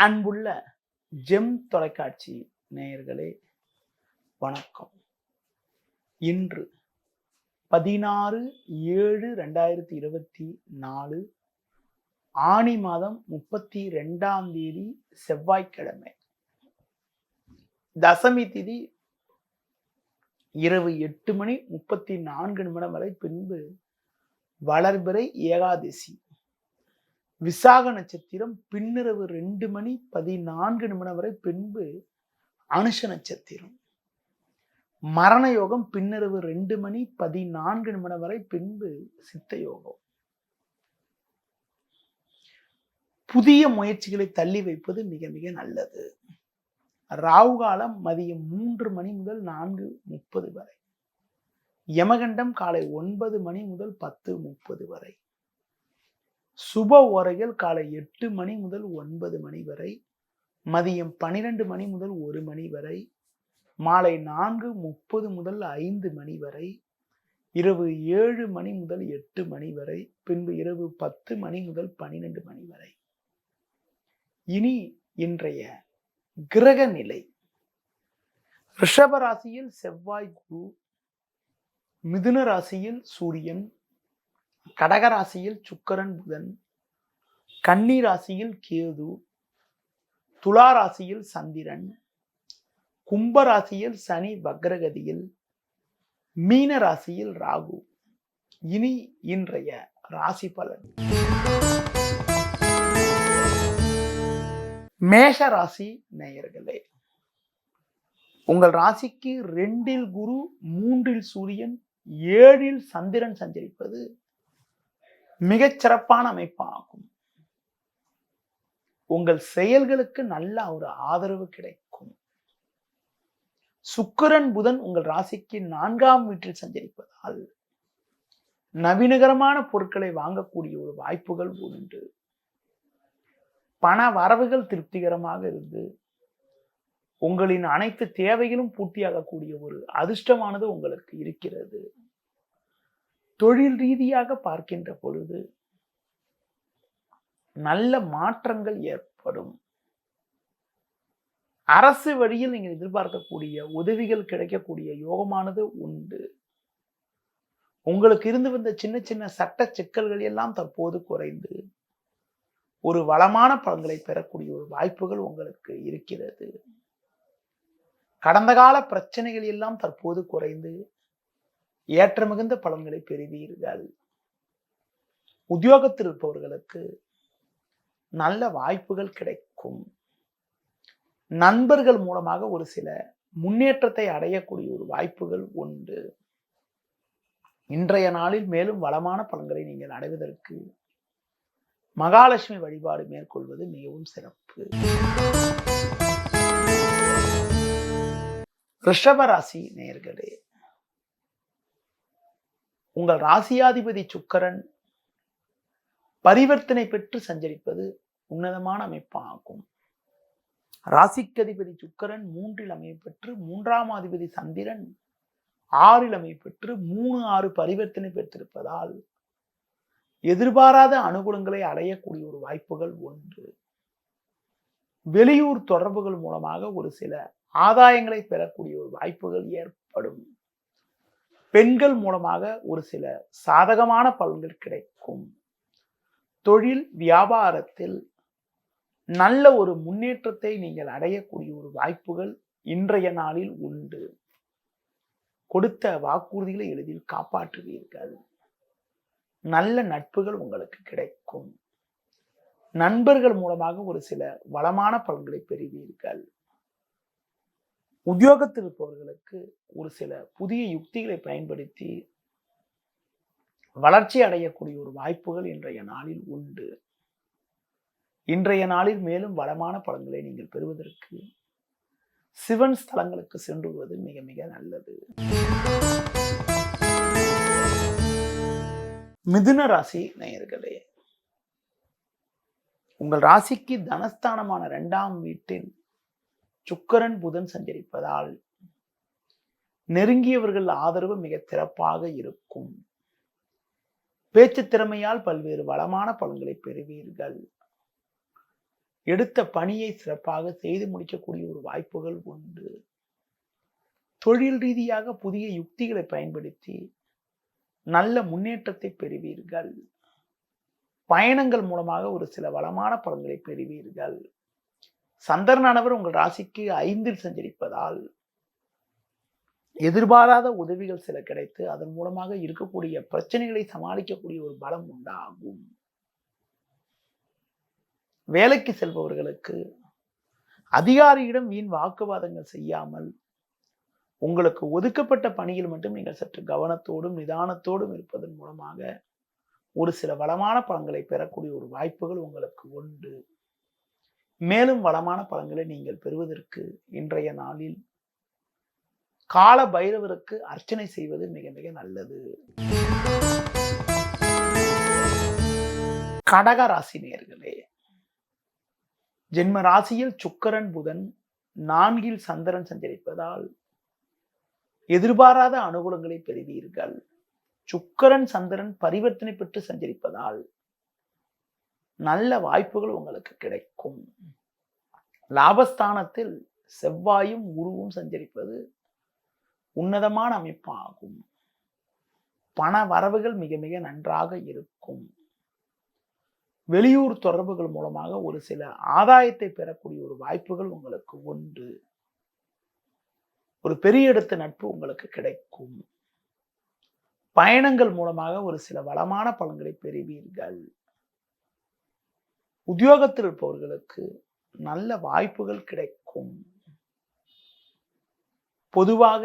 அன்புள்ள ஜெம் தொலைக்காட்சி நேயர்களே, வணக்கம். இன்று 16/7/2024 ஆனி மாதம் 32ஆம் தேதி செவ்வாய்க்கிழமை. தசமி திதி இரவு 8:34 வரை, பின்பு வளர்பிறை ஏகாதசி. விசாக நட்சத்திரம் பின்னிரவு 2:14 வரை, பின்பு அனுஷ நட்சத்திரம். மரண யோகம் பின்னிரவு 2:14 வரை, பின்பு சித்த யோகம். புதிய முயற்சிகளை தள்ளி வைப்பது மிக மிக நல்லது. ராகு காலம் மதியம் 3 மணி முதல் 4:30 வரை. யமகண்டம் காலை 9 மணி முதல் 10:30 வரை. சுப ஓரைகள் காலை 8 மணி முதல் 9 மணி வரை, மதியம் 12 மணி முதல் 1 மணி வரை, மாலை 4:30 முதல் 5 மணி வரை, இரவு 7 மணி முதல் 8 மணி வரை, பின்பு இரவு 10 மணி முதல் 12 மணி வரை. இனி இன்றைய கிரக நிலை. ரிஷப ராசியில் செவ்வாய் குரு, மிதுன ராசியில் சூரியன், கடக ராசியில் சுக்கிரன் புதன், கன்னி ராசியில் கேது, துலா ராசியில் சந்திரன், கும்ப ராசியில் சனி வக்ரகதியில், மீன ராசியில் ராகு. இனி இன்றைய ராசி பலன். மேஷ ராசி நேயர்களே, உங்கள் ராசிக்கு 2இல் குரு, 3இல் சூரியன், 7இல் சந்திரன் சஞ்சரிப்பது மிகச் சிறப்பான அமைப்பாகும். உங்கள் செயல்களுக்கு நல்ல ஒரு ஆதரவு கிடைக்கும். சுக்கிரன் புதன் உங்கள் ராசிக்கு 4ஆம் வீட்டில் சஞ்சரிப்பதால் நவீனகரமான பொருட்களை வாங்கக்கூடிய ஒரு வாய்ப்புகள் உண்டு. பண வரவுகள் திருப்திகரமாக இருந்து உங்களின் அனைத்து தேவைகளும் பூர்த்தியாகக்கூடிய ஒரு அதிர்ஷ்டமானது உங்களுக்கு இருக்கிறது. தொழில் ரீதியாக பார்க்கின்ற பொழுது நல்ல மாற்றங்கள் ஏற்படும். அரசு வழியில் நீங்கள் எதிர்பார்க்கக்கூடிய உதவிகள் கிடைக்கக்கூடிய யோகமானது உண்டு. உங்களுக்கு இருந்து வந்த சின்ன சின்ன சட்ட சிக்கல்கள் எல்லாம் தற்போது குறைந்து ஒரு வளமான பலன்களை பெறக்கூடிய ஒரு வாய்ப்புகள் உங்களுக்கு இருக்கிறது. கடந்த கால பிரச்சனைகள் எல்லாம் தற்போது குறைந்து ஏற்ற மிகுந்த பலன்களை பெறுவீர்கள். உத்தியோகத்தில் இருப்பவர்களுக்கு நல்ல வாய்ப்புகள் கிடைக்கும். நண்பர்கள் மூலமாக ஒரு சில முன்னேற்றத்தை அடையக்கூடிய ஒரு வாய்ப்புகள் உண்டு. இன்றைய நாளில் மேலும் வளமான பலன்களை நீங்கள் அடைவதற்கு மகாலட்சுமி வழிபாடு மேற்கொள்வது மிகவும் சிறப்பு. ரிஷப ராசி நேயர்களே, உங்கள் ராசியாதிபதி சுக்கிரன் பரிவர்த்தனை பெற்று சஞ்சரிப்பது உன்னதமான அமைப்பாகும். ராசிக்கதிபதி சுக்கிரன் 3இல் அமைப்பெற்று, 3ஆம் அதிபதி சந்திரன் 6இல் அமைப்பெற்று 3-6 பரிவர்த்தனை பெற்றிருப்பதால் எதிர்பாராத அனுகூலங்களை அடையக்கூடிய ஒரு வாய்ப்புகள் உண்டு. வெளியூர் தொடர்புகள் மூலமாக ஒரு சில ஆதாயங்களை பெறக்கூடிய ஒரு வாய்ப்புகள் ஏற்படும். பெண்கள் மூலமாக ஒரு சில சாதகமான பலன்கள் கிடைக்கும். தொழில் வியாபாரத்தில் நல்ல ஒரு முன்னேற்றத்தை நீங்கள் அடையக்கூடிய ஒரு வாய்ப்புகள் இன்றைய நாளில் உண்டு. கொடுத்த வாக்குறுதிகளை எளிதில் காப்பாற்றுவீர்கள். நல்ல நட்புகள் உங்களுக்கு கிடைக்கும். நண்பர்கள் மூலமாக ஒரு சில வளமான பலன்களை பெறுவீர்கள். உத்தியோகத்தில் இருப்பவர்களுக்கு ஒரு சில புதிய யுக்திகளை பயன்படுத்தி வளர்ச்சி அடையக்கூடிய ஒரு வாய்ப்புகள் இன்றைய நாளில் உண்டு. இன்றைய நாளில் மேலும் வளமான பலன்களை நீங்கள் பெறுவதற்கு சிவன் ஸ்தலங்களுக்கு சென்று வருவது மிக மிக நல்லது. மிதுன ராசி நேயர்களே, உங்கள் ராசிக்கு தனஸ்தானமான 2ஆம் வீட்டில் சுக்கிரன் புதன் சஞ்சரிப்பதால் நெருங்கியவர்கள் ஆதரவு மிக சிறப்பாக இருக்கும். பேச்சு திறமையால் பல்வேறு வளமான பலன்களை பெறுவீர்கள். எடுத்த பணியை சிறப்பாக செய்து முடிக்கக்கூடிய ஒரு வாய்ப்புகள் உண்டு. தொழில் ரீதியாக புதிய யுக்திகளை பயன்படுத்தி நல்ல முன்னேற்றத்தை பெறுவீர்கள். பயணங்கள் மூலமாக ஒரு சில வளமான பலன்களை பெறுவீர்கள். சந்திரனானவர் உங்கள் ராசிக்கு 5ல் சஞ்சரிப்பதால் எதிர்பாராத உதவிகள் சில கிடைத்து அதன் மூலமாக இருக்கக்கூடிய பிரச்சனைகளை சமாளிக்கக்கூடிய ஒரு பலம் உண்டாகும். வேலைக்கு செல்பவர்களுக்கு அதிகாரியிடம் வீண் வாக்குவாதங்கள் செய்யாமல் உங்களுக்கு ஒதுக்கப்பட்ட பணியில் மட்டும் நீங்கள் சற்று கவனத்தோடும் நிதானத்தோடும் இருப்பதன் மூலமாக ஒரு சில வளமான பலன்களை பெறக்கூடிய ஒரு வாய்ப்புகள் உங்களுக்கு உண்டு. மேலும் வளமான பலன்களை நீங்கள் பெறுவதற்கு இன்றைய நாளில் கால பைரவருக்கு அர்ச்சனை செய்வது மிக மிக நல்லது. கடக ராசி நேயர்களே, ஜென்ம ராசியில் சுக்கிரன் புதன் 4ல் சந்திரன் சஞ்சரிப்பதால் எதிர்பாராத அனுகூலங்களை பெறுவீர்கள். சுக்கிரன் சந்திரன் பரிவர்த்தனை பெற்று சஞ்சரிப்பதால் நல்ல வாய்ப்புகள் உங்களுக்கு கிடைக்கும். லாபஸ்தானத்தில் செவ்வாயும் குருவும் சஞ்சரிப்பது உன்னதமான அமைப்பாகும். பண வரவுகள் மிக மிக நன்றாக இருக்கும். வெளியூர் தொடர்புகள் மூலமாக ஒரு சில ஆதாயத்தை பெறக்கூடிய ஒரு வாய்ப்புகள் உங்களுக்கு உண்டு. ஒரு பெரிய இடத்து நட்பு உங்களுக்கு கிடைக்கும். பயணங்கள் மூலமாக ஒரு சில வளமான பலன்களை பெறுவீர்கள். உத்தியோகத்தில் இருப்பவர்களுக்கு நல்ல வாய்ப்புகள் கிடைக்கும். பொதுவாக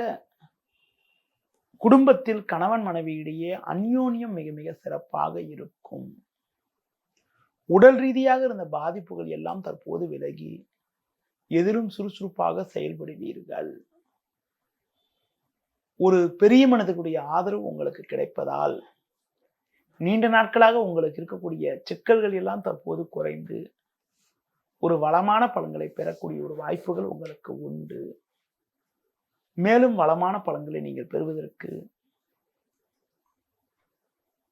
குடும்பத்தில் கணவன் மனைவியிடையே அந்யோன்யம் மிக மிக சிறப்பாக இருக்கும். உடல் ரீதியாக இருந்த பாதிப்புகள் எல்லாம் தற்போது விலகி எதிலும் சுறுசுறுப்பாக செயல்படுவீர்கள். ஒரு பெரிய மனதுக்குரிய ஆதரவு உங்களுக்கு கிடைப்பதால் நீண்ட நாட்களாக உங்களுக்கு இருக்கக்கூடிய சிக்கல்கள் எல்லாம் தற்போது குறைந்து ஒரு வளமான பலன்களை பெறக்கூடிய ஒரு வாய்ப்புகள் உங்களுக்கு உண்டு. மேலும் வளமான பலன்களை நீங்கள் பெறுவதற்கு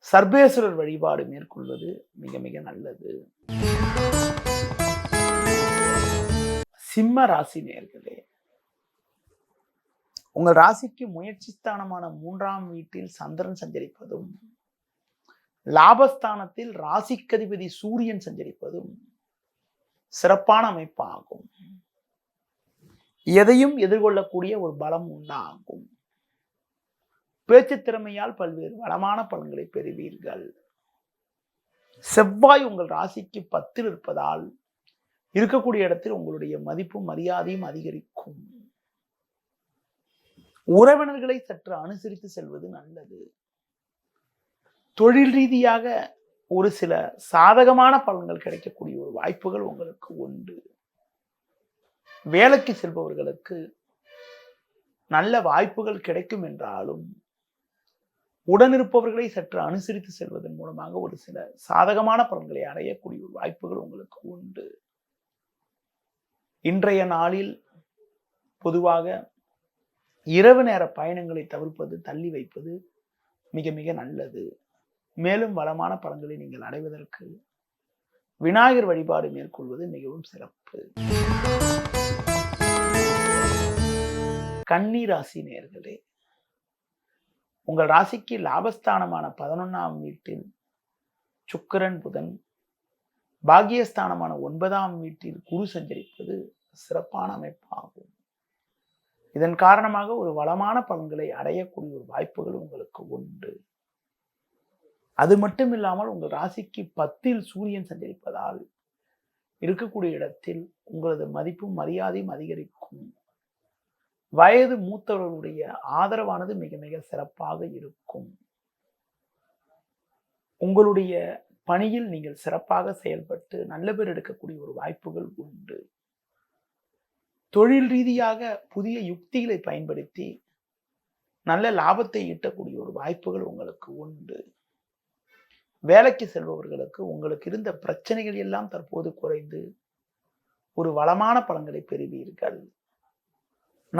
சர்வேஸ்வரர் வழிபாடு மேற்கொள்வது மிக மிக நல்லது. சிம்ம ராசி நேயர்களே, உங்கள் ராசிக்கு முயற்சி ஸ்தானமான 3ஆம் வீட்டில் சந்திரன் சஞ்சரிப்பதும் லாபஸ்தானத்தில் ராசிக்கதிபதி சூரியன் சஞ்சரிப்பதும் சிறப்பான அமைப்பாகும். எதையும் எதிர்கொள்ளக்கூடிய ஒரு பலம் உண்டாகும். பேச்சு திறமையால் பல்வேறு வளமான பலன்களை பெறுவீர்கள். செவ்வாய் உங்கள் ராசிக்கு 10ல் இருப்பதால் இருக்கக்கூடிய இடத்தில் உங்களுடைய மதிப்பும் மரியாதையும் அதிகரிக்கும். உறவினர்களை சற்று அனுசரித்து செல்வது நல்லது. தொழில் ரீதியாக ஒரு சில சாதகமான பலன்கள் கிடைக்கக்கூடிய ஒரு வாய்ப்புகள் உங்களுக்கு உண்டு. வேலைக்கு செல்பவர்களுக்கு நல்ல வாய்ப்புகள் கிடைக்கும் என்றாலும் உடனிருப்பவர்களை சற்று அனுசரித்து செல்வதன் மூலமாக ஒரு சில சாதகமான பலன்களை அடையக்கூடிய ஒரு வாய்ப்புகள் உங்களுக்கு உண்டு. இன்றைய நாளில் பொதுவாக இரவு நேர பயணங்களை தவிர்ப்பது, தள்ளி வைப்பது மிக மிக நல்லது. மேலும் வளமான பலன்களை நீங்கள் அடைவதற்கு விநாயகர் வழிபாடு மேற்கொள்வது மிகவும் சிறப்பு. கன்னி ராசி நேயர்களே, உங்கள் ராசிக்கு லாபஸ்தானமான 11ஆம் வீட்டில் சுக்கிரன் புதன், பாக்கியஸ்தானமான 9ஆம் வீட்டில் குரு சஞ்சரிப்பது சிறப்பான அமைப்பாகும். இதன் காரணமாக ஒரு வளமான பலன்களை அடையக்கூடிய ஒரு வாய்ப்புகள் உங்களுக்கு உண்டு. அது மட்டும் இல்லாமல் உங்கள் ராசிக்கு 10ல் சூரியன் சஞ்சரிப்பதால் இருக்கக்கூடிய இடத்தில் உங்களது மதிப்பும் மரியாதையும் அதிகரிக்கும். வயது மூத்தவர்களுடைய ஆதரவானது மிக மிக சிறப்பாக இருக்கும். உங்களுடைய பணியில் நீங்கள் சிறப்பாக செயல்பட்டு நல்ல பேர் எடுக்கக்கூடிய ஒரு வாய்ப்புகள் உண்டு. தொழில் ரீதியாக புதிய யுக்திகளை பயன்படுத்தி நல்ல லாபத்தை ஈட்டக்கூடிய ஒரு வாய்ப்புகள் உங்களுக்கு உண்டு. வேலைக்கு செல்பவர்களுக்கு உங்களுக்கு இருந்த பிரச்சனைகள் எல்லாம் தற்போது குறைந்து ஒரு வளமான பலன்களை பெறுவீர்கள்.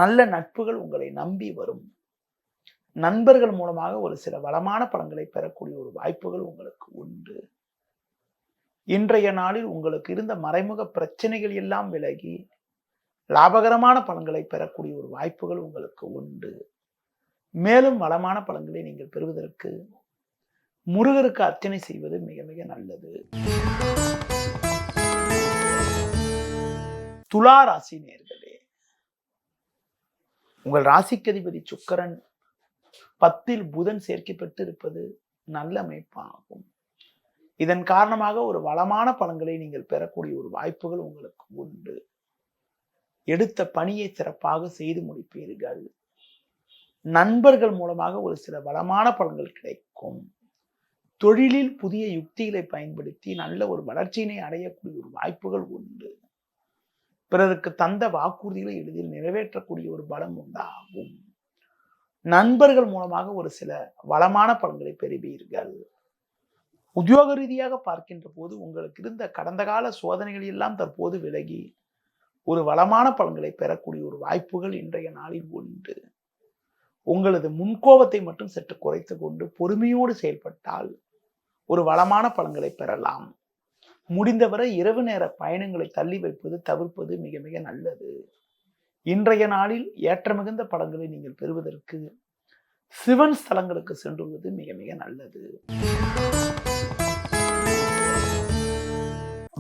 நல்ல நட்புகள் உங்களை நம்பி வரும். நண்பர்கள் மூலமாக ஒரு சில வளமான பலன்களை பெறக்கூடிய ஒரு வாய்ப்புகள் உங்களுக்கு உண்டு. இன்றைய நாளில் உங்களுக்கு இருந்த மறைமுக பிரச்சனைகள் எல்லாம் விலகி லாபகரமான பலன்களை பெறக்கூடிய ஒரு வாய்ப்புகள் உங்களுக்கு உண்டு. மேலும் வளமான பலன்களை நீங்கள் பெறுவதற்கு முருகருக்கு அர்ச்சனை செய்வது மிக மிக நல்லது. துலா ராசி நேயர்களே, உங்கள் ராசிக்கதிபதி சுக்கிரன் 10ல் புதன் சேர்க்கப்பட்டு இருப்பது நல்ல அமைப்பாகும். இதன் காரணமாக ஒரு வளமான பலன்களை நீங்கள் பெறக்கூடிய ஒரு வாய்ப்புகள் உங்களுக்கு உண்டு. எடுத்த பணியை சிறப்பாக செய்து முடிப்பீர்கள். நண்பர்கள் மூலமாக ஒரு சில வளமான பலன்கள் கிடைக்கும். தொழிலில் புதிய யுக்திகளை பயன்படுத்தி நல்ல ஒரு வளர்ச்சியினை அடையக்கூடிய ஒரு வாய்ப்புகள் உண்டு. பிறருக்கு தந்த வாக்குறுதிகளை எளிதில் நிறைவேற்றக்கூடிய ஒரு பலம் உண்டாகும். நண்பர்கள் மூலமாக ஒரு சில வளமான பலன்களை பெறுவீர்கள். உத்தியோக ரீதியாக பார்க்கின்ற போது உங்களுக்கு இருந்த கடந்த கால சோதனைகள் எல்லாம் தற்போது விலகி ஒரு வளமான பலன்களை பெறக்கூடிய ஒரு வாய்ப்புகள் இன்றைய நாளில் உண்டு. உங்களது முன்கோபத்தை மட்டும் சற்று குறைத்து கொண்டு பொறுமையோடு செயல்பட்டால் ஒரு வளமான பலன்களை பெறலாம். முடிந்தவரை இரவு நேர பயணங்களை தள்ளி வைப்பது தவிர்ப்பது மிக மிக நல்லது. இன்றைய நாளில் ஏற்ற மிகுந்த பலன்களை நீங்கள் பெறுவதற்கு சிவன் ஸ்தலங்களுக்கு சென்றுவது மிக மிக நல்லது.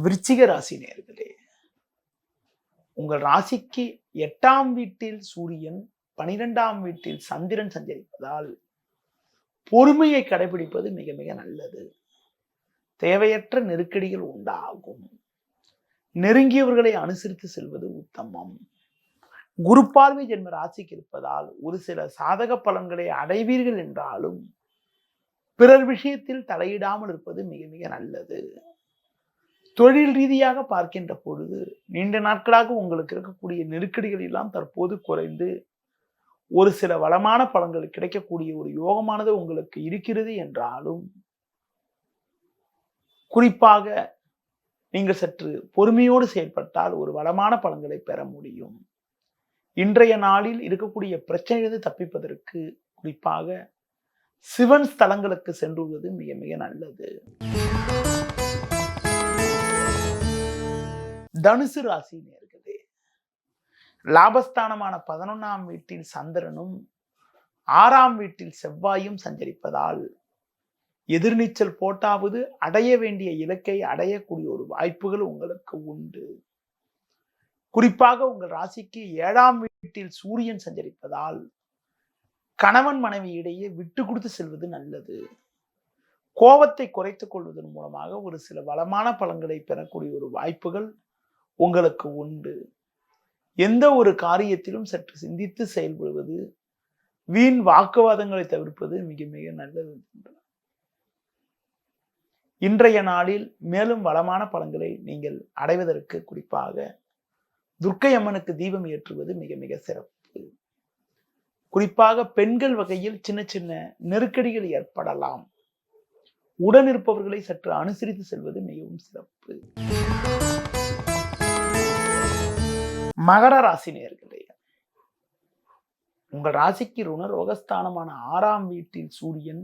விருச்சிக ராசி நேயர்களே, உங்கள் ராசிக்கு 8ஆம் வீட்டில் சூரியன் 12ஆம் வீட்டில் சந்திரன் சஞ்சரிப்பதால் பொறுமையை கடைபிடிப்பது மிக மிக நல்லது. தேவையற்ற நெருக்கடிகள் உண்டாகும். நெருங்கியவர்களை அனுசரித்து செல்வது உத்தமம். குரு பார்வை ஜென்ம ராசிக்கு இருப்பதால் ஒரு சில சாதக பலன்களை அடைவீர்கள் என்றாலும் பிறர் விஷயத்தில் தலையிடாமல் இருப்பது மிக மிக நல்லது. தொழில் ரீதியாக பார்க்கின்ற பொழுது நீண்ட நாட்களாக உங்களுக்கு இருக்கக்கூடிய நெருக்கடிகள் எல்லாம் தற்போது குறைந்து ஒரு சில வளமான பலன்கள் கிடைக்கக்கூடிய ஒரு யோகமானது உங்களுக்கு இருக்கிறது என்றாலும் குறிப்பாக நீங்கள் சற்று பொறுமையோடு செயல்பட்டால் ஒரு வளமான பலன்களை பெற முடியும். இன்றைய நாளில் இருக்கக்கூடிய பிரச்சனைகளை தப்பிப்பதற்கு குறிப்பாக சிவன் ஸ்தலங்களுக்கு சென்றுவது மிக மிக நல்லது. தனுசு ராசி நேயர்களே, லாபஸ்தானமான 11ஆம் வீட்டில் சந்திரனும் 6ஆம் வீட்டில் செவ்வாயும் சஞ்சரிப்பதால் எதிர்நீச்சல் போட்டாவது அடைய வேண்டிய இலக்கை அடையக்கூடிய ஒரு வாய்ப்புகள் உங்களுக்கு உண்டு. குறிப்பாக உங்கள் ராசிக்கு 7ஆம் வீட்டில் சூரியன் சஞ்சரிப்பதால் கணவன் மனைவி இடையே விட்டு கொடுத்து செல்வது நல்லது. கோபத்தை குறைத்துக் கொள்வதன் மூலமாக ஒரு சில வளமான பலன்களை பெறக்கூடிய ஒரு வாய்ப்புகள் உங்களுக்கு உண்டு. எந்த ஒரு காரியத்திலும் சற்று சிந்தித்து செயல்படுவது, வீண் வாக்குவாதங்களை தவிர்ப்பது மிக மிக நல்லது. இன்றைய நாளில் மேலும் வளமான பலன்களை நீங்கள் அடைவதற்கு குறிப்பாக துர்க்கை அம்மனுக்கு தீபம் ஏற்றுவது மிக மிக சிறப்பு. குறிப்பாக பெண்கள் வகையில் சின்ன சின்ன நெருக்கடிகள் ஏற்படலாம். உடன் இருப்பவர்களை சற்று அனுசரித்து செல்வது மிகவும் சிறப்பு. மகர ராசி நேயர்களே, உங்கள் ராசிக்கு ருணரோகஸ்தானமான 6ஆம் வீட்டில் சூரியன்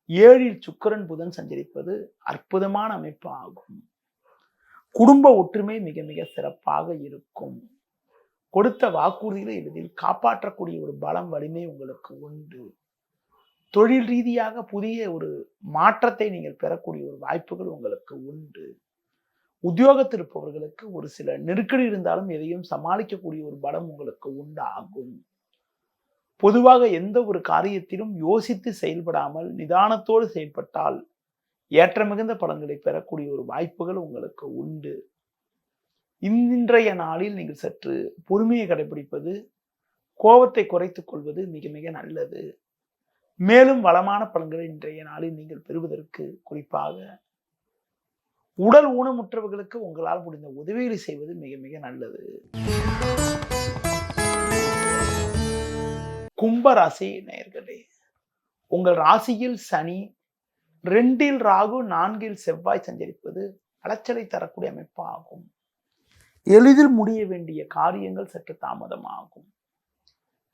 7ல் சுக்கிரன் புதன் சஞ்சரிப்பது அற்புதமான அமைப்பு ஆகும். குடும்ப ஒற்றுமை மிக மிக சிறப்பாக இருக்கும். கொடுத்த வாக்குறுதிகளை எளிதில் காப்பாற்றக்கூடிய ஒரு பலம் வலிமை உங்களுக்கு உண்டு. தொழில் ரீதியாக புதிய ஒரு மாற்றத்தை நீங்கள் பெறக்கூடிய ஒரு வாய்ப்புகள் உங்களுக்கு உண்டு. உத்தியோகத்தில் இருப்பவர்களுக்கு ஒரு சில நெருக்கடி இருந்தாலும் எதையும் சமாளிக்கக்கூடிய ஒரு பலம் உங்களுக்கு உண்டாகும். பொதுவாக எந்த ஒரு காரியத்திலும் யோசித்து செயல்படாமல் நிதானத்தோடு செயல்பட்டால் ஏற்ற மிகுந்த பலன்களை பெறக்கூடிய ஒரு வாய்ப்புகள் உங்களுக்கு உண்டு. இன்றைய நாளில் நீங்கள் சற்று பொறுமையை கடைபிடிப்பது, கோபத்தை குறைத்துக் கொள்வது மிக மிக நல்லது. மேலும் வளமான பலன்களை இன்றைய நாளில் நீங்கள் பெறுவதற்கு குறிப்பாக உடல் ஊனமுற்றவர்களுக்கு உங்களால் முடிந்த உதவிகளை செய்வது மிக மிக நல்லது. கும்பராசி நேயர்களே, உங்கள் ராசியில் சனி, 2ல் ராகு, 4ல் செவ்வாய் சஞ்சரிப்பது அலைச்சலை தரக்கூடிய அமைப்பு ஆகும். எளிதில் முடிய வேண்டிய காரியங்கள் சற்று தாமதமாகும்.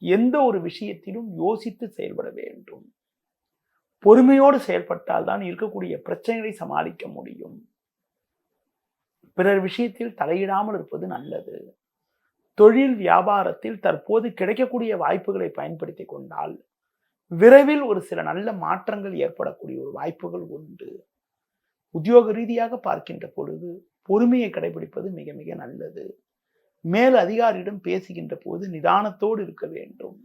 எந்த ஒரு விஷயத்திலும் யோசித்து செயல்பட வேண்டும். பொறுமையோடு செயல்பட்டால் தான் இருக்கக்கூடிய பிரச்சனைகளை சமாளிக்க முடியும். பிறர் விஷயத்தில் தலையிடாமல் இருப்பது நல்லது. தொழில் வியாபாரத்தில் தற்போது கிடைக்கக்கூடிய வாய்ப்புகளை பயன்படுத்தி கொண்டால் விரைவில் ஒரு சில நல்ல மாற்றங்கள் ஏற்படக்கூடிய ஒரு வாய்ப்புகள் உண்டு. உத்தியோக ரீதியாக பார்க்கின்ற பொழுது பொறுமையை கடைபிடிப்பது மிக மிக நல்லது. மேல் அதிகாரியிடம் பேசுகின்ற போது நிதானத்தோடு இருக்க வேண்டும்.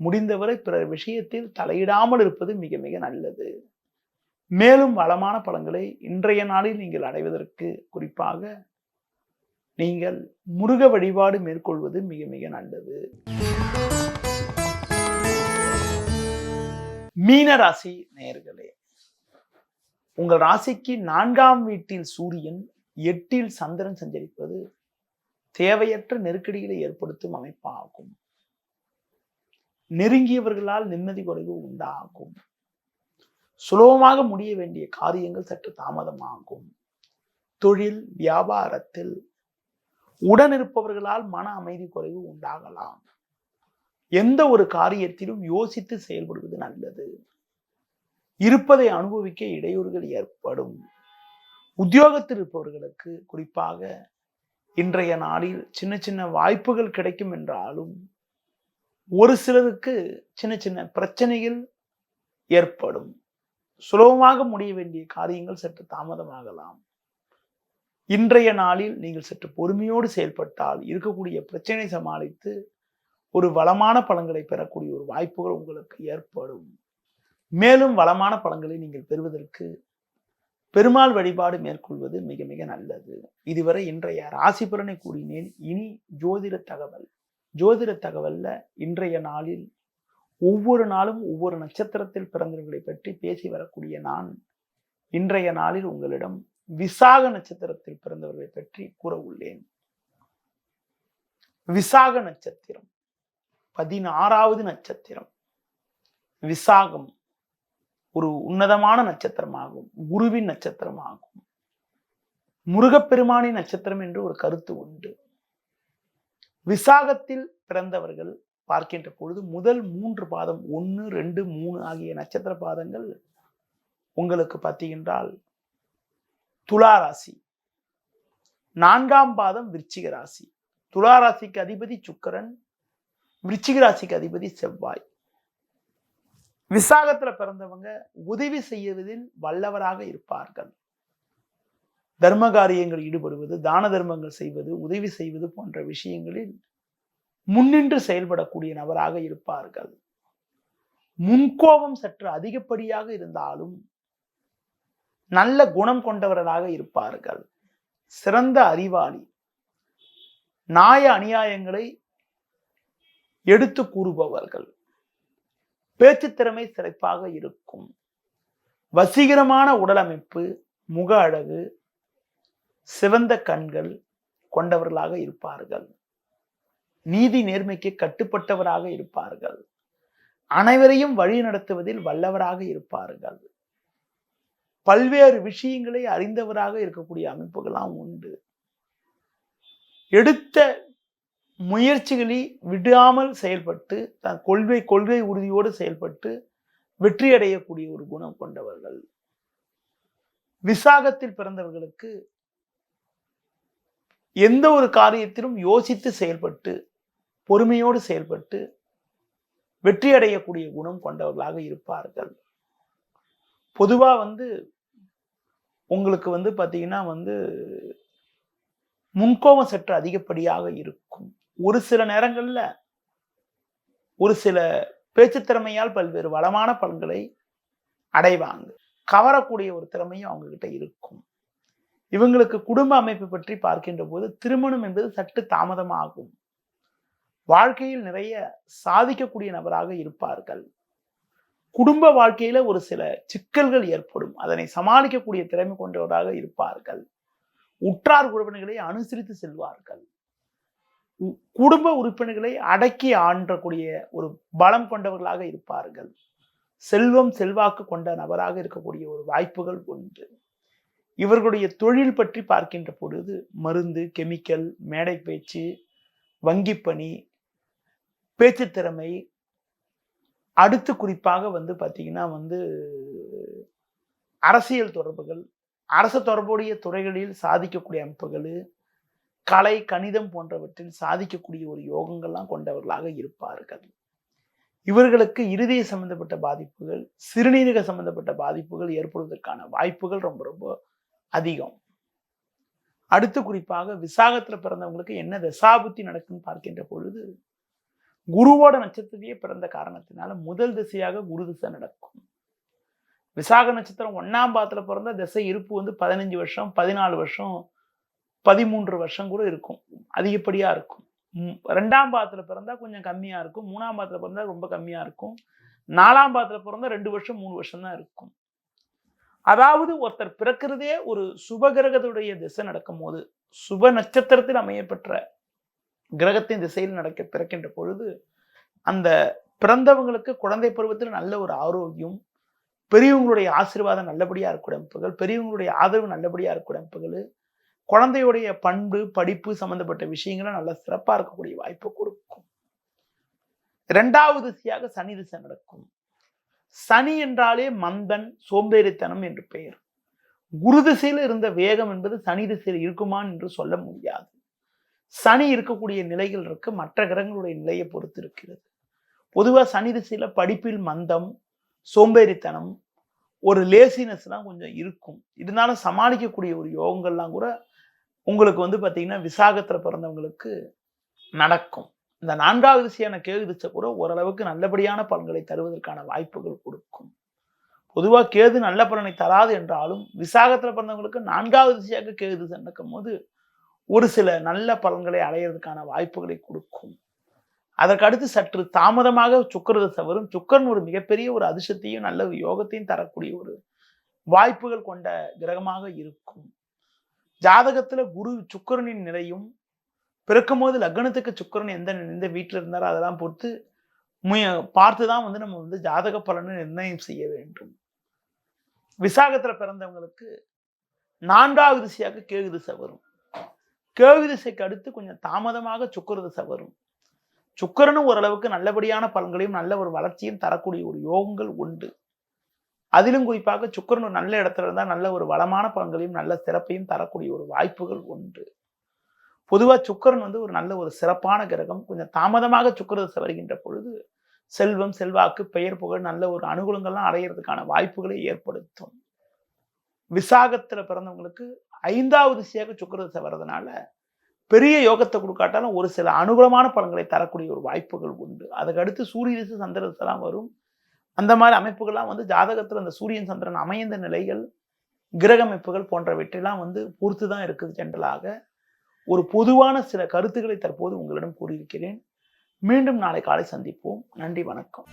முடிந்தவரை பிறர் விஷயத்தில் தலையிடாமல் இருப்பது மிக மிக நல்லது. மேலும் வளமான பலன்களை இன்றைய நாளில் நீங்கள் அடைவதற்கு குறிப்பாக நீங்கள் முருக வழிபாடு மேற்கொள்வது மிக மிக நல்லது. மீன ராசி நேயர்களே, உங்கள் ராசிக்கு 4ஆம் வீட்டில் சூரியன், 8இல் சந்திரன் சஞ்சரிப்பது தேவையற்ற நெருக்கடிகளை ஏற்படுத்தும் அமைப்பாகும். நெருங்கியவர்களால் நிம்மதி குறைவு உண்டாகும். சுலபமாக முடிய வேண்டிய காரியங்கள் சற்று தாமதமாகும். தொழில் வியாபாரத்தில் உடனிருப்பவர்களால் மன அமைதி குறைவு உண்டாகலாம். எந்த ஒரு காரியத்திலும் யோசித்து செயல்படுவது நல்லது. இருப்பதை அனுபவிக்க இடையூறுகள் ஏற்படும். உத்தியோகத்தில் இருப்பவர்களுக்கு குறிப்பாக இன்றைய நாளில் சின்ன சின்ன வாய்ப்புகள் கிடைக்கும் என்றாலும் ஒரு சிலருக்கு சின்ன சின்ன பிரச்சனைகள் ஏற்படும். சுலபமாக முடிய வேண்டிய காரியங்கள் சற்று தாமதமாகலாம். இன்றைய நாளில் நீங்கள் சற்று பொறுமையோடு செயல்பட்டால் இருக்கக்கூடிய பிரச்சனை சமாளித்து ஒரு வளமான பலன்களை பெறக்கூடிய ஒரு வாய்ப்புகள் உங்களுக்கு ஏற்படும். மேலும் வளமான பலன்களை நீங்கள் பெறுவதற்கு பெருமாள் வழிபாடு மேற்கொள்வது மிக மிக நல்லது. இதுவரை இன்றைய ராசி பலனை கூறினேன். இனி ஜோதிட தகவல். ஜோதிட தகவல்ல இன்றைய நாளில் ஒவ்வொரு நாளும் ஒவ்வொரு நட்சத்திரத்தில் பிறந்தவர்களை பற்றி பேசி வரக்கூடிய நான் இன்றைய நாளில் உங்களிடம் விசாக நட்சத்திரத்தில் பிறந்தவர்களை பற்றி கூற உள்ளேன். விசாக நட்சத்திரம் 16வது நட்சத்திரம். விசாகம் ஒரு உன்னதமான நட்சத்திரமாகும். குருவின் நட்சத்திரமாகும். முருகப்பெருமானின் நட்சத்திரம் என்று ஒரு கருத்து உண்டு. விசாகத்தில் பிறந்தவர்கள் பார்க்கின்ற பொழுது முதல் 3 பாதம் 1, 2, 3 ஆகிய நட்சத்திர பாதங்கள் உங்களுக்கு பார்த்தீங்கன்றால் துலா ராசி. 4ஆம் பாதம் விருச்சிக ராசி. துலா ராசிக்கு அதிபதி சுக்கிரன், விருச்சிக ராசிக்கு அதிபதி செவ்வாய். விசாகத்துல பிறந்தவங்க உதவி செய்வதில் வல்லவராக இருப்பார்கள். தர்ம காரியங்கள் ஈடுபடுவது, தான தர்மங்கள் செய்வது, உதவி செய்வது போன்ற விஷயங்களில் முன்னின்று செயல்படக்கூடிய நபராக இருப்பார்கள். முன்கோபம் சற்று அதிகப்படியாக இருந்தாலும் நல்ல குணம் கொண்டவர்களாக இருப்பார்கள். சிறந்த அறிவாளி. நியாய அநியாயங்களை எடுத்து கூறுபவர்கள். பேச்சு திறமை சிறப்பாக இருக்கும். வசீகரமான உடலமைப்பு, முக அழகு, சிவந்த கண்கள் கொண்டவர்களாக இருப்பார்கள். நீதி நேர்மைக்கு கட்டுப்பட்டவராக இருப்பார்கள். அனைவரையும் வழி நடத்துவதில் வல்லவராக இருப்பார்கள். பல்வேறு விஷயங்களை அறிந்தவராக இருக்கக்கூடிய அமைப்புகள்லாம் உண்டு. எடுத்த முயற்சிகளில் விடாமல் செயல்பட்டு தன் கொள்கை உறுதியோடு செயல்பட்டு வெற்றி அடையக்கூடிய ஒரு குணம் கொண்டவர்கள். விசாகத்தில் பிறந்தவர்களுக்கு எந்த ஒரு காரியத்திலும் யோசித்து செயல்பட்டு பொறுமையோடு செயல்பட்டு வெற்றி அடையக்கூடிய குணம் கொண்டவர்களாக இருப்பார்கள். பொதுவா உங்களுக்கு பாத்தீங்கன்னா முன்கோபம் சற்று அதிகப்படியாக இருக்கும். ஒரு சில நேரங்கள்ல ஒரு சில பேச்சு திறமையால் பல்வேறு வளமான பலன்களை அடைவாங்க. கவரக்கூடிய ஒரு திறமையும் அவங்க கிட்ட இருக்கும். இவங்களுக்கு குடும்ப அமைப்பு பற்றி பார்க்கின்ற போது திருமணம் என்பது சற்று தாமதமாகும். வாழ்க்கையில் நிறைய சாதிக்கக்கூடிய நபராக இருப்பார்கள். குடும்ப வாழ்க்கையில ஒரு சில சிக்கல்கள் ஏற்படும். அதனை சமாளிக்கக்கூடிய திறமை கொண்டவராக இருப்பார்கள். உற்றார் உறவினர்களை அனுசரித்து செல்வார்கள். குடும்ப உறுப்பினர்களை அடக்கி ஆண்டக்கூடிய ஒரு பலம் கொண்டவர்களாக இருப்பார்கள். செல்வம் செல்வாக்கு கொண்ட நபராக இருக்கக்கூடிய ஒரு வாய்ப்புகள் உண்டு. இவர்களுடைய தொழில் பற்றி பார்க்கின்ற பொழுது மருந்து, கெமிக்கல், மேடை பேச்சு, வங்கி பணி, பேச்சு திறமை, அடுத்து குறிப்பாக பாத்தீங்கன்னா அரசியல் தொடர்புகள், அரசு தொடர்புடைய துறைகளில் சாதிக்கக்கூடிய அமைப்புகள், கலை கணிதம் போன்றவற்றில் சாதிக்கக்கூடிய ஒரு யோகங்கள்லாம் கொண்டவர்களாக இருப்பார்கள். இவர்களுக்கு இருதய சம்பந்தப்பட்ட பாதிப்புகள், சிறுநீரக சம்பந்தப்பட்ட பாதிப்புகள் ஏற்படுவதற்கான வாய்ப்புகள் ரொம்ப ரொம்ப அதிகம். அடுத்து குறிப்பாக விசாகத்துல பிறந்தவங்களுக்கு என்ன தசாபுத்தி நடக்குன்னு பார்க்கின்ற பொழுது, குருவோட நட்சத்திரத்திலேயே பிறந்த காரணத்தினால முதல் திசையாக குரு திசை நடக்கும். விசாக நட்சத்திரம் 1ஆம் பாதத்துல பிறந்த திசை இருப்பு 15 வருஷம், 14 வருஷம், 13 வருஷம் கூட இருக்கும். அதிகப்படியா இருக்கும். 2ஆம் பாதத்துல பிறந்தா கொஞ்சம் கம்மியா இருக்கும். 3ஆம் பாதத்துல பிறந்தா ரொம்ப கம்மியா இருக்கும். 4ஆம் பாதத்துல பிறந்தா 2 வருஷம் 3 வருஷம் தான் இருக்கும். அதாவது ஒருத்தர் பிறக்கிறதே ஒரு சுப கிரகத்துடைய திசை நடக்கும் போது, சுப நட்சத்திரத்தில் அமையப்பெற்ற கிரகத்தின் திசையில் பிறக்கின்ற பொழுது, அந்த பிறந்தவங்களுக்கு குழந்தை பருவத்தில் நல்ல ஒரு ஆரோக்கியம், பெரியவங்களுடைய ஆசீர்வாதம் நல்லபடியா இருக்கக்கூடிய அமைப்புகள், பெரியவங்களுடைய ஆதரவு நல்லபடியா இருக்கக்கூடிய அமைப்புகள், குழந்தையுடைய பண்பு படிப்பு சம்பந்தப்பட்ட விஷயங்களை நல்ல சிறப்பா இருக்கக்கூடிய வாய்ப்பு கொடுக்கும். 2வது திசையாக சனி திசை நடக்கும். சனி என்றாலே மந்தன், சோம்பேறித்தனம் என்று பெயர். குரு திசையில் இருந்த வேகம் என்பது சனி திசையில் இருக்குமான் என்று சொல்ல முடியாது. சனி இருக்கக்கூடிய நிலைகள் இருக்கு, மற்ற கிரகங்களுடைய நிலையை பொறுத்து இருக்கிறது. பொதுவா சனி திசையில படிப்பில் மந்தம், சோம்பேறித்தனம், ஒரு லேசினஸ் தான் கொஞ்சம் இருக்கும். இருந்தாலும் சமாளிக்கக்கூடிய ஒரு யோகங்கள்லாம் கூட உங்களுக்கு பாத்தீங்கன்னா விசாகத்துல பிறந்தவங்களுக்கு நடக்கும். இந்த 4வது திசையான கேது திசை கூட ஓரளவுக்கு நல்லபடியான பலன்களை தருவதற்கான வாய்ப்புகள் கொடுக்கும். பொதுவா கேது நல்ல பலனை தராது என்றாலும் விசாகத்துல பிறந்தவங்களுக்கு 4வது திசையாக கேது திசை நடக்கும் போது ஒரு சில நல்ல பலன்களை அடையிறதுக்கான வாய்ப்புகளை கொடுக்கும். அதற்கு அடுத்து சற்று தாமதமாக சுக்கிர திசை வரும். சுக்கிரன் ஒரு மிகப்பெரிய ஒரு அதிர்ஷ்டத்தையும் நல்ல யோகத்தையும் தரக்கூடிய ஒரு வாய்ப்புகள் கொண்ட கிரகமாக இருக்கும். ஜாதகத்துல குரு சுக்கிரனின் நிலையும், பிறக்கும் போது லக்னத்துக்கு சுக்கிரன் எந்த வீட்டில் இருந்தாரோ அதெல்லாம் பொறுத்து பார்த்துதான் நம்ம ஜாதக பலனை நிர்ணயம் செய்ய வேண்டும். விசாகத்துல பிறந்தவங்களுக்கு 4வது திசையாக கேது திசை வரும். கேது திசைக்கு அடுத்து கொஞ்சம் தாமதமாக சுக்கிர திசை வரும். சுக்கிரனும் ஓரளவுக்கு நல்லபடியான பலன்களையும் நல்ல ஒரு வளர்ச்சியும் தரக்கூடிய ஒரு யோகங்கள் உண்டு. அதிலும் குறிப்பாக சுக்கிரன் ஒரு நல்ல இடத்துல இருந்தால் நல்ல ஒரு வளமான பலன்களையும் நல்ல சிறப்பையும் தரக்கூடிய ஒரு வாய்ப்புகள் உண்டு. பொதுவா சுக்கிரன் ஒரு நல்ல ஒரு சிறப்பான கிரகம். கொஞ்சம் தாமதமாக சுக்கிர திசை வருகின்ற பொழுது செல்வம், செல்வாக்கு, பெயர், புகழ் நல்ல ஒரு அனுகூலங்கள்லாம் அடையிறதுக்கான வாய்ப்புகளை ஏற்படுத்தும். விசாகத்துல பிறந்தவங்களுக்கு 5வது திசையாக சுக்கிர திசை வர்றதுனால பெரிய யோகத்தை கொடுக்காட்டாலும் ஒரு சில அனுகூலமான பலன்களை தரக்கூடிய ஒரு வாய்ப்புகள் உண்டு. அதுக்கு அடுத்து சூரிய திசை, சந்திர திசை எல்லாம் வரும். அந்த மாதிரி அமைப்புகள்லாம் ஜாதகத்துல அந்த சூரியன் சந்திரன் அமைந்த நிலைகள், கிரக அமைப்புகள் போன்றவற்றெல்லாம் பொறுத்துதான் இருக்குது. ஜென்ரலாக ஒரு பொதுவான சில கருத்துக்களை தற்போது உங்களிடம் கூறியிருக்கிறேன். மீண்டும் நாளை காலை சந்திப்போம். நன்றி, வணக்கம்.